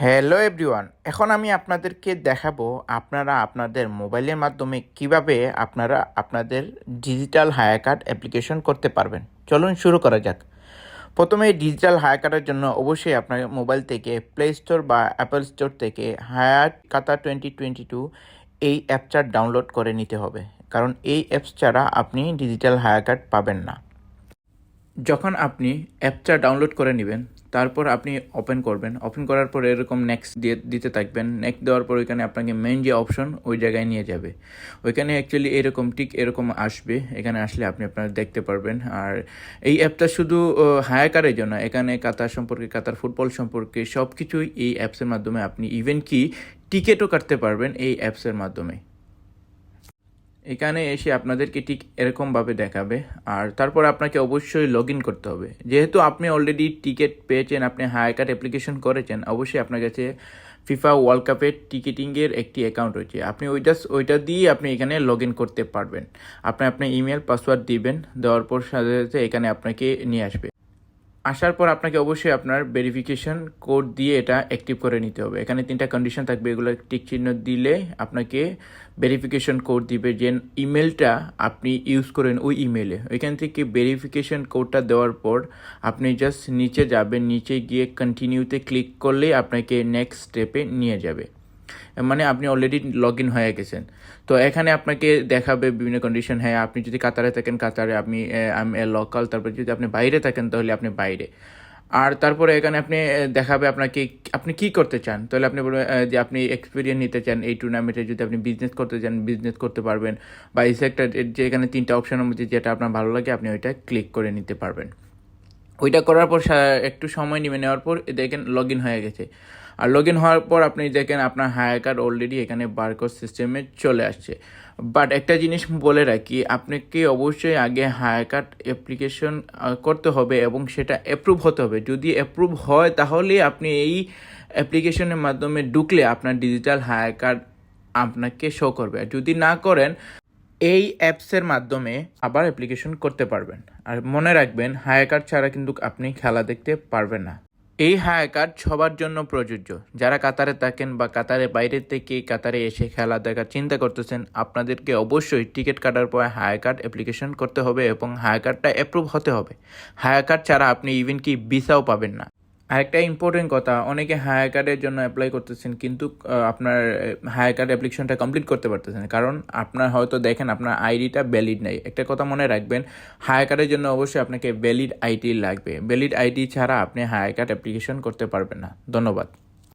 Hello everyone, এখন আমি আপনাদেরকে দেখাবো আপনারা আপনাদের মোবাইলের মাধ্যমে কিভাবে আপনারা আপনাদের ডিজিটাল হায়ার কার্ড অ্যাপ্লিকেশন করতে পারবেন। চলুন শুরু করা যাক। প্রথমে ডিজিটাল হায়ার কার্ডের জন্য অবশ্যই আপনার মোবাইল থেকে প্লে স্টোর বা অ্যাপল স্টোর থেকে হায়ার কাতার 2022 এই অ্যাপটা ডাউনলোড করে নিতে হবে, কারণ এই অ্যাপস ছাড়া আপনি ডিজিটাল হায়ার কার্ড পাবেন না। যখন আপনি অ্যাপটা ডাউনলোড করে নেবেন, তারপর আপনি ওপেন করবেন। ওপেন করার পর এরকম নেক্সট দিতে থাকবেন। নেক্সট দেওয়ার পর ওইখানে আপনাকে মেইন যে অপশন ওই জায়গায় নিয়ে যাবে। ওইখানে অ্যাকচুয়ালি এরকম ঠিক এরকম আসবে। এখানে আসলে আপনি আপনারা দেখতে পারবেন। আর এই অ্যাপটা শুধু হায়ার কারের জন্য, এখানে কাতার সম্পর্কে, কাতার ফুটবল সম্পর্কে সব কিছুই এই অ্যাপসের মাধ্যমে আপনি ইভেন কি টিকিটও কাটতে পারবেন এই অ্যাপসের মাধ্যমে। এখানে এসে আপনাদেরকে ঠিক এরকমভাবে দেখাবে। আর তারপর আপনাকে অবশ্যই লগ ইন করতে হবে। যেহেতু আপনি অলরেডি টিকিট পেয়েছেন, আপনি হায়ার কার্ড অ্যাপ্লিকেশন করেছেন, অবশ্যই আপনার কাছে ফিফা ওয়ার্ল্ড কাপের টিকিটিংয়ের একটি অ্যাকাউন্ট রয়েছে। আপনি ওইটা দিয়ে আপনি এখানে লগ ইন করতে পারবেন। আপনার ইমেল পাসওয়ার্ড দিবেন, দেওয়ার পর সাথে সাথে এখানে আপনাকে নিয়ে আসবে। আসার পর আপনাকে অবশ্যই আপনার ভেরিফিকেশন কোড দিয়ে এটা অ্যাক্টিভ করে নিতে হবে। এখানে 3টা কন্ডিশন থাকবে, এগুলো টিক চিহ্ন দিলে আপনাকে ভেরিফিকেশন কোড দিবে। যে ইমেলটা আপনি ইউজ করেন ওই ইমেলে, ওইখান থেকে ভেরিফিকেশন কোডটা দেওয়ার পর আপনি জাস্ট নিচে যাবেন। নিচে গিয়ে কন্টিনিউতে ক্লিক করলেই আপনাকে নেক্সট স্টেপে নিয়ে যাবে। মানে আপনি অলরেডি লগ ইন হয়ে গেছেন। তো এখানে আপনাকে দেখাবে বিভিন্ন কন্ডিশন। হ্যাঁ, আপনি যদি কাতারে থাকেন কাতারে, আপনি লোকাল, তারপর যদি আপনি বাইরে থাকেন তাহলে আপনি বাইরে। আর তারপরে এখানে আপনি দেখাবে আপনাকে আপনি কি করতে চান। তাহলে আপনি বলবেন যে আপনি এক্সপিরিয়েন্স নিতে চান এই টুর্নামেন্টে। যদি আপনি বিজনেস করতে চান বিজনেস করতে পারবেন, বা এই সেক্টর যে এখানে 3টা অপশনের মধ্যে যেটা আপনার ভালো লাগে আপনি ওইটা ক্লিক করে নিতে পারবেন। ওইটা করার পর একটু সময় নেওয়ার পর দেখেন লগ ইন হয়ে গেছে। আর লগ ইন হওয়ার পর আপনি দেখেন আপনার হায়ার কার্ড অলরেডি এখানে বারকোড সিস্টেমে চলে আসছে। বাট একটা জিনিস বলে রাখি, আপনাকে অবশ্যই আগে হায়ার কার্ড অ্যাপ্লিকেশন করতে হবে এবং সেটা অ্যাপ্রুভ হতে হবে। যদি অ্যাপ্রুভ হয় তাহলে আপনি এই অ্যাপ্লিকেশনের মাধ্যমে ঢুকলে আপনার ডিজিটাল হায়ার কার্ড আপনাকে শো করবে। আর যদি না করেন, এই অ্যাপসের মাধ্যমে আবার অ্যাপ্লিকেশন করতে পারবেন। আর মনে রাখবেন, হায়ার কার্ড ছাড়া কিন্তু আপনি খেলা দেখতে পারবেন না। এই হায়ার কার্ড সবার জন্য প্রযোজ্য। যারা কাতারে থাকেন বা কাতারের বাইরে থেকে কাতারে এসে খেলা দেখার চিন্তা করতেছেন, আপনাদেরকে অবশ্যই টিকিট কাটার পর হায়ার কার্ড অ্যাপ্লিকেশন করতে হবে এবং হায়ার কার্ডটা অ্যাপ্রুভ হতে হবে। হায়ার কার্ড ছাড়া আপনি ইভেন কি ভিসাও পাবেন না। আরেকটা ইম্পর্টেন্ট কথা, অনেকে হায়ার কার্ডের জন্য অ্যাপ্লাই করতেছেন কিন্তু আপনার হায়ার কার্ড অ্যাপ্লিকেশনটা কমপ্লিট করতে পারতেছেন, কারণ আপনার হয়তো দেখেন আপনার আইডিটা ভ্যালিড নাই। একটা কথা মনে রাখবেন, হায়ার কার্ডের জন্য অবশ্যই আপনাকে ভ্যালিড আইডি লাগবে। ভ্যালিড আইডি ছাড়া আপনি হায়ার কার্ড অ্যাপ্লিকেশন করতে পারবেন না। ধন্যবাদ।